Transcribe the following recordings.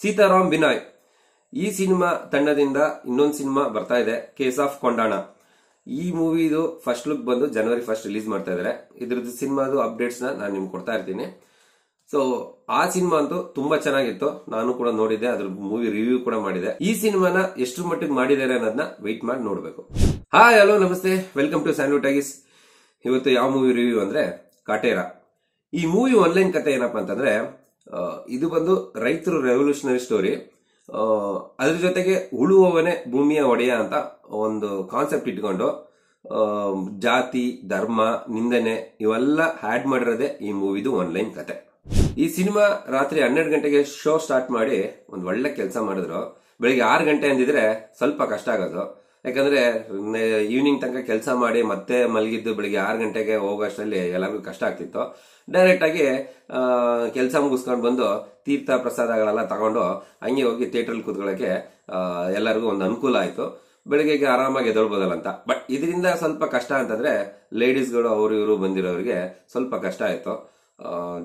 ಸೀತಾರಾಮ್ ಬಿನಾಯ್ ಈ ಸಿನಿಮಾ ತಂಡದಿಂದ ಇನ್ನೊಂದು ಸಿನಿಮಾ ಬರ್ತಾ ಇದೆ, ಕೇಸ್ ಆಫ್ ಕೊಂಡಾಣ. ಈ ಮೂವಿದು ಫಸ್ಟ್ ಲುಕ್ ಬಂದು ಜನವರಿ 1 ರಿಲೀಸ್ ಮಾಡ್ತಾ ಇದಾರೆ. ಇದ್ರದ್ದು ಸಿನಿಮಾದು ಅಪ್ಡೇಟ್ಸ್ ನಾನು ನಿಮ್ಗೆ ಕೊಡ್ತಾ ಇರ್ತೀನಿ. ಸೊ ಆ ಸಿನಿಮಾ ಅಂತೂ ತುಂಬಾ ಚೆನ್ನಾಗಿತ್ತು, ನಾನು ಕೂಡ ನೋಡಿದ್ದೆ, ಅದ್ರ ಮೂವಿ ರಿವ್ಯೂ ಕೂಡ ಮಾಡಿದೆ. ಈ ಸಿನಿಮಾನ ಎಷ್ಟು ಮಟ್ಟಿಗೆ ಮಾಡಿದ್ದಾರೆ ಅನ್ನೋದನ್ನ ವೆಯ್ಟ್ ಮಾಡಿ ನೋಡ್ಬೇಕು. ಹಾಯ್ ಹಲೋ ನಮಸ್ತೆ, ವೆಲ್ಕಮ್ ಟು ಸ್ಯಾಂಡ್ವಿಚ್ ಟಾಕೀಸ್. ಇವತ್ತು ಯಾವ ಮೂವಿ ರಿವ್ಯೂ ಅಂದ್ರೆ ಕಾಟೇರ. ಈ ಮೂವಿ ಆನ್ಲೈನ್ ಕತೆ ಏನಪ್ಪಾ ಅಂತಂದ್ರೆ, ಇದು ಬಂದು ರೈತರು ರೆವಲ್ಯೂಷನರಿ ಸ್ಟೋರಿ. ಅದ್ರ ಜೊತೆಗೆ ಉಳುವವನೇ ಭೂಮಿಯ ಒಡೆಯ ಅಂತ ಒಂದು ಕಾನ್ಸೆಪ್ಟ್ ಇಟ್ಕೊಂಡು ಜಾತಿ, ಧರ್ಮ, ನಿಂದನೆ ಇವೆಲ್ಲ ಹ್ಯಾಡ್ ಮಾಡಿರೋದೇ ಈ ಮೂವಿದು ಆನ್ಲೈನ್ ಕತೆ. ಈ ಸಿನಿಮಾ ರಾತ್ರಿ 12 ಗಂಟೆಗೆ ಶೋ ಸ್ಟಾರ್ಟ್ ಮಾಡಿ ಒಂದ್ ಒಳ್ಳೆ ಕೆಲಸ ಮಾಡಿದ್ರು. ಬೆಳಿಗ್ಗೆ 6 ಗಂಟೆ ಅಂದಿದ್ರೆ ಸ್ವಲ್ಪ ಕಷ್ಟ ಆಗೋದು, ಯಾಕಂದ್ರೆ ಈವ್ನಿಂಗ್ ತನಕ ಕೆಲಸ ಮಾಡಿ ಮತ್ತೆ ಮಲಗಿದ್ದು ಬೆಳಿಗ್ಗೆ 6 ಗಂಟೆಗೆ ಹೋಗೋಷ್ಟರಲ್ಲಿ ಎಲ್ಲರಿಗೂ ಕಷ್ಟ ಆಗ್ತಿತ್ತು. ಡೈರೆಕ್ಟ್ ಆಗಿ ಕೆಲಸ ಮುಗಿಸ್ಕೊಂಡು ಬಂದು ತೀರ್ಥ ಪ್ರಸಾದಗಳೆಲ್ಲ ತಗೊಂಡು ಹಂಗೆ ಹೋಗಿ ಥಿಯೇಟರ್ ಕೂತ್ಕೊಳ್ಳೋಕೆ ಎಲ್ಲರಿಗೂ ಒಂದು ಅನುಕೂಲ ಆಯ್ತು. ಬೆಳಿಗ್ಗೆಗೆ ಆರಾಮಾಗಿ ಎದೊಳ್ಬೋದಲ್ಲ ಅಂತ. ಬಟ್ ಇದರಿಂದ ಸ್ವಲ್ಪ ಕಷ್ಟ ಅಂತಂದ್ರೆ ಲೇಡೀಸ್ಗಳು ಅವರು ಇವರು ಬಂದಿರೋರಿಗೆ ಸ್ವಲ್ಪ ಕಷ್ಟ ಆಯ್ತು.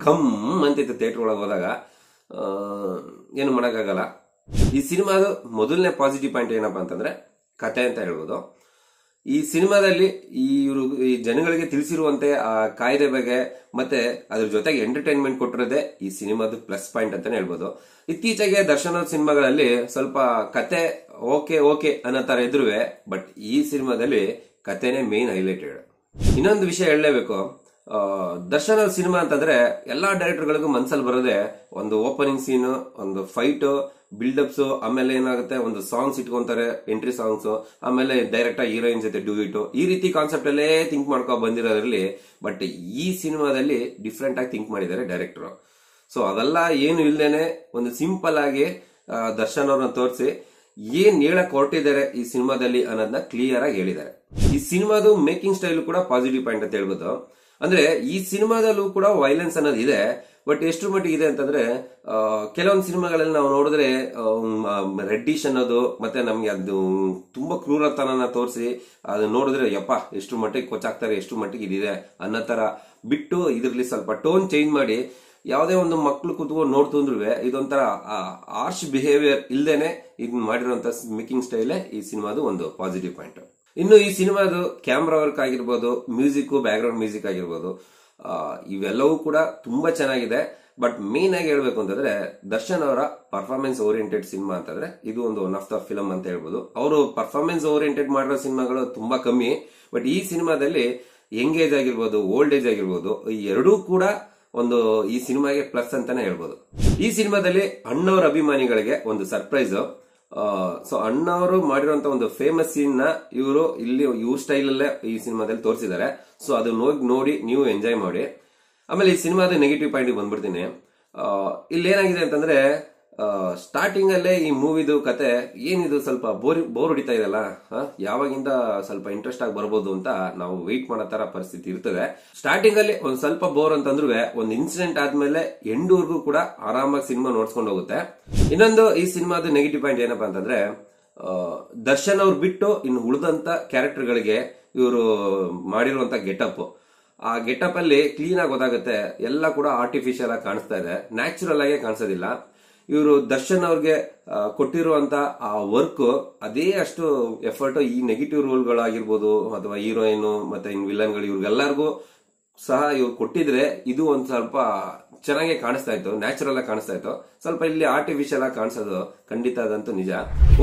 ಘಮ್ ಅಂತಿತ್ತು ಥಿಯೇಟರ್ ಒಳಗೆ ಹೋದಾಗ, ಏನು ಮಾಡೋಕ್ಕಾಗಲ್ಲ. ಈ ಸಿನಿಮಾದ ಮೊದಲನೇ ಪಾಸಿಟಿವ್ ಪಾಯಿಂಟ್ ಏನಪ್ಪಾ ಅಂತಂದ್ರೆ ಕತೆ ಅಂತ ಹೇಳ್ಬೋದು. ಈ ಸಿನಿಮಾದಲ್ಲಿ ಈ ಜನಗಳಿಗೆ ತಿಳಿಸಿರುವಂತೆ ಆ ಕಾಯ್ದೆ ಬಗ್ಗೆ ಮತ್ತೆ ಅದ್ರ ಜೊತೆಗೆ ಎಂಟರ್ಟೈನ್ಮೆಂಟ್ ಕೊಟ್ಟಿರೋದೇ ಈ ಸಿನಿಮಾದ ಪ್ಲಸ್ ಪಾಯಿಂಟ್ ಅಂತಾನೆ ಹೇಳ್ಬೋದು. ಇತ್ತೀಚೆಗೆ ದರ್ಶನ್ ಅವ್ರ ಸಿನಿಮಾಗಳಲ್ಲಿ ಸ್ವಲ್ಪ ಕತೆ ಓಕೆ ಅನ್ನೋ ತರ ಇದ್ರುವೆ, ಬಟ್ ಈ ಸಿನಿಮಾದಲ್ಲಿ ಕತೆನೇ ಮೇನ್ ಹೈಲೈಟೆಡ್. ಇನ್ನೊಂದು ವಿಷಯ ಹೇಳಲೇಬೇಕು, ದರ್ಶನ್ ಅವ್ರ ಸಿನಿಮಾ ಅಂತಂದ್ರೆ ಎಲ್ಲಾ ಡೈರೆಕ್ಟರ್ಗಳಿಗೂ ಮನ್ಸಲ್ಲಿ ಬರೋದೆ ಒಂದು ಓಪನಿಂಗ್ ಸೀನ್, ಒಂದು ಫೈಟ್, ಬಿಲ್ಡಪ್ಸ್, ಆಮೇಲೆ ಏನಾಗುತ್ತೆ ಒಂದು ಸಾಂಗ್ಸ್ ಇಟ್ಕೊಂತಾರೆ, ಎಂಟ್ರಿ ಸಾಂಗ್ಸ್, ಆಮೇಲೆ ಡೈರೆಕ್ಟ್ ಆಗಿ ಹೀರೋಯಿನ್ ಜೊತೆ ಡ್ಯೂಯಿಟ್, ಈ ರೀತಿ ಕಾನ್ಸೆಪ್ಟ್ ಅಲ್ಲೇ ಥಿಂಕ್ ಮಾಡ್ಕೊ ಬಂದಿರೋದ್ರಲ್ಲಿ. ಬಟ್ ಈ ಸಿನಿಮಾದಲ್ಲಿ ಡಿಫ್ರೆಂಟ್ ಆಗಿ ಥಿಂಕ್ ಮಾಡಿದ್ದಾರೆ ಡೈರೆಕ್ಟರ್. ಸೊ ಅದೆಲ್ಲ ಏನು ಇಲ್ದೇನೆ ಒಂದು ಸಿಂಪಲ್ ಆಗಿ ದರ್ಶನ್ ಅವ್ರನ್ನ ತೋರಿಸಿ ಏನ್ ಹೇಳಕ್ ಹೊರಟಿದ್ದಾರೆ ಈ ಸಿನಿಮಾದಲ್ಲಿ ಅನ್ನೋದನ್ನ ಕ್ಲಿಯರ್ ಆಗಿ ಹೇಳಿದ್ದಾರೆ. ಈ ಸಿನಿಮಾದು ಮೇಕಿಂಗ್ ಸ್ಟೈಲ್ ಕೂಡ ಪಾಸಿಟಿವ್ ಪಾಯಿಂಟ್ ಅಂತ ಹೇಳ್ಬೋದು. ಅಂದ್ರೆ ಈ ಸಿನಿಮಾದಲ್ಲೂ ಕೂಡ ವೈಲೆನ್ಸ್ ಅನ್ನೋದು ಇದೆ, ಬಟ್ ಎಷ್ಟು ಮಟ್ಟಿಗೆ ಇದೆ ಅಂತಂದ್ರೆ ಕೆಲವೊಂದು ಸಿನಿಮಾಗಳಲ್ಲಿ ನಾವು ನೋಡಿದ್ರೆ ರೆಡ್ಡಿಶ್ ಅನ್ನೋದು ಮತ್ತೆ ನಮ್ಗೆ ಅದು ತುಂಬಾ ಕ್ರೂರತನ ತೋರಿಸಿ ಅದು ನೋಡಿದ್ರೆ ಯಪ್ಪ ಎಷ್ಟು ಮಟ್ಟಿಗೆ ಕೊಚ್ಚಾಕ್ತಾರೆ, ಎಷ್ಟು ಮಟ್ಟಿಗೆ ಇದಿದೆ ಅನ್ನೋ ತರ ಬಿಟ್ಟು ಇದ್ರಲ್ಲಿ ಸ್ವಲ್ಪ ಟೋನ್ ಚೇಂಜ್ ಮಾಡಿ ಯಾವುದೇ ಒಂದು ಮಕ್ಳು ಕುತ್ಕೊಂಡು ನೋಡ್ತಂದ್ರು ಇದೊಂಥರ ಆರ್ಶ್ ಬಿಹೇವಿಯರ್ ಇಲ್ದೇನೆ ಇದನ್ನ ಮಾಡಿರುವಂತ ಮೇಕಿಂಗ್ ಸ್ಟೈಲೇ ಈ ಸಿನಿಮಾದು ಒಂದು ಪಾಸಿಟಿವ್ ಪಾಯಿಂಟ್. ಇನ್ನು ಈ ಸಿನಿಮಾದು ಕ್ಯಾಮ್ರಾ ವರ್ಕ್ ಆಗಿರ್ಬೋದು, ಮ್ಯೂಸಿಕ್, ಬ್ಯಾಕ್ ಗ್ರೌಂಡ್ ಮ್ಯೂಸಿಕ್ ಆಗಿರ್ಬೋದು, ಇವೆಲ್ಲವೂ ಕೂಡ ತುಂಬಾ ಚೆನ್ನಾಗಿದೆ. ಬಟ್ ಮೇನ್ ಆಗಿ ಹೇಳ್ಬೇಕು ಅಂತಂದ್ರೆ ದರ್ಶನ್ ಅವರ ಪರ್ಫಾರ್ಮೆನ್ಸ್ ಓರಿಯೆಂಟೆಡ್ ಸಿನಿಮಾ ಅಂತಂದ್ರೆ ಇದು ಒಂದು ಒನ್ ಆಫ್ ದ ಫಿಲಮ್ ಅಂತ ಹೇಳ್ಬೋದು. ಅವರು ಪರ್ಫಾರ್ಮೆನ್ಸ್ ಓರಿಯೆಂಟೆಡ್ ಮಾಡಿರೋ ಸಿನಿಮಾಗಳು ತುಂಬಾ ಕಮ್ಮಿ, ಬಟ್ ಈ ಸಿನಿಮಾದಲ್ಲಿ ಯಂಗ್ ಏಜ್ ಆಗಿರ್ಬೋದು, ಓಲ್ಡ್ ಏಜ್ ಆಗಿರ್ಬೋದು, ಈ ಎರಡೂ ಕೂಡ ಒಂದು ಈ ಸಿನಿಮಾಗೆ ಪ್ಲಸ್ ಅಂತಾನೆ ಹೇಳ್ಬೋದು. ಈ ಸಿನಿಮಾದಲ್ಲಿ ಅಣ್ಣವರ ಅಭಿಮಾನಿಗಳಿಗೆ ಒಂದು ಸರ್ಪ್ರೈಸ್. ಸೊ ಅಣ್ಣವರು ಮಾಡಿರುವಂತ ಒಂದು ಫೇಮಸ್ ಸೀನ್ ನ ಇವರು ಇಲ್ಲಿ ಇವ್ರ ಸ್ಟೈಲ್ ಅಲ್ಲೇ ಈ ಸಿನಿಮಾದಲ್ಲಿ ತೋರಿಸಿದ್ದಾರೆ. ಸೊ ಅದನ್ನ ನೋಡಿ ನೀವು ಎಂಜಾಯ್ ಮಾಡಿ. ಆಮೇಲೆ ಈ ಸಿನಿಮಾದ ನೆಗೆಟಿವ್ ಪಾಯಿಂಟ್ ಬಂದ್ಬಿಡ್ತೀನಿ. ಇಲ್ಲಿ ಏನಾಗಿದೆ ಅಂತಂದ್ರೆ ಸ್ಟಾರ್ಟಿಂಗ್ ಅಲ್ಲೇ ಈ ಮೂವಿದು ಕತೆ ಏನಿದು ಸ್ವಲ್ಪ ಬೋರ್ ಹೊಡಿತಾ ಇದೆಲ್ಲ, ಯಾವಾಗಿಂದ ಸ್ವಲ್ಪ ಇಂಟ್ರೆಸ್ಟ್ ಆಗಿ ಬರ್ಬೋದು ಅಂತ ನಾವು ವೆಯ್ಟ್ ಮಾಡೋ ತರ ಪರಿಸ್ಥಿತಿ ಇರ್ತದೆ. ಸ್ಟಾರ್ಟಿಂಗ್ ಅಲ್ಲಿ ಒಂದ್ ಸ್ವಲ್ಪ ಬೋರ್ ಅಂತಂದ್ರೂ ಒಂದು ಇನ್ಸಿಡೆಂಟ್ ಆದ್ಮೇಲೆ ಎಂಡ್ವರೆಗೂ ಕೂಡ ಆರಾಮಾಗಿ ಸಿನಿಮಾ ನೋಡ್ಸ್ಕೊಂಡು ಹೋಗುತ್ತೆ. ಇನ್ನೊಂದು ಈ ಸಿನಿಮಾದ ನೆಗೆಟಿವ್ ಪಾಯಿಂಟ್ ಏನಪ್ಪಾ ಅಂತಂದ್ರೆ ದರ್ಶನ್ ಅವ್ರು ಬಿಟ್ಟು ಇನ್ನು ಉಳಿದಂತ ಕ್ಯಾರೆಕ್ಟರ್ ಗಳಿಗೆ ಇವರು ಮಾಡಿರುವಂತ ಗೆಟಪ್, ಆ ಗೆಟಪ್ ಅಲ್ಲಿ ಕ್ಲೀನ್ ಆಗಿ ಗೊತ್ತಾಗುತ್ತೆ ಎಲ್ಲ ಕೂಡ ಆರ್ಟಿಫಿಷಿಯಲ್ ಆಗಿ ಕಾಣಿಸ್ತಾ ಇದೆ, ನ್ಯಾಚುರಲ್ ಆಗಿ ಕಾಣಿಸೋದಿಲ್ಲ. ಇವರು ದರ್ಶನ್ ಅವ್ರಿಗೆ ಕೊಟ್ಟಿರುವಂತ ಆ ವರ್ಕ್ ಅದೇ ಅಷ್ಟು ಎಫರ್ಟ್ ಈ ನೆಗೆಟಿವ್ ರೋಲ್ಗಳಾಗಿರ್ಬೋದು ಅಥವಾ ಹೀರೋಯಿನ್ ಮತ್ತೆ ಇನ್ ವಿಲನ್ಗಳು ಇವ್ರಿಗೆಲ್ಲರಿಗೂ ಸಹ ಇವ್ರು ಕೊಟ್ಟಿದ್ರೆ ಇದು ಒಂದ್ ಸ್ವಲ್ಪ ಚೆನ್ನಾಗಿ ಕಾಣಿಸ್ತಾ ಇತ್ತು, ನ್ಯಾಚುರಲ್ ಆಗಿ ಕಾಣಿಸ್ತಾ ಇತ್ತು. ಸ್ವಲ್ಪ ಇಲ್ಲಿ ಆರ್ಟಿಫಿಷಿಯಲ್ ಆಗಿ ಕಾಣಿಸೋದು ಖಂಡಿತ ಅದಂತೂ ನಿಜ.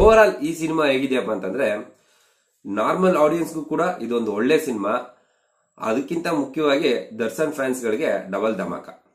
ಓವರ್ ಆಲ್ ಈ ಸಿನಿಮಾ ಹೇಗಿದೆಯಪ್ಪ ಅಂತಂದ್ರೆ ನಾರ್ಮಲ್ ಆಡಿಯನ್ಸ್ಗೂ ಕೂಡ ಇದೊಂದು ಒಳ್ಳೆ ಸಿನಿಮಾ. ಅದಕ್ಕಿಂತ ಮುಖ್ಯವಾಗಿ ದರ್ಶನ್ ಫ್ಯಾನ್ಸ್ ಗಳಿಗೆ ಡಬಲ್ ಧಮಾಕ.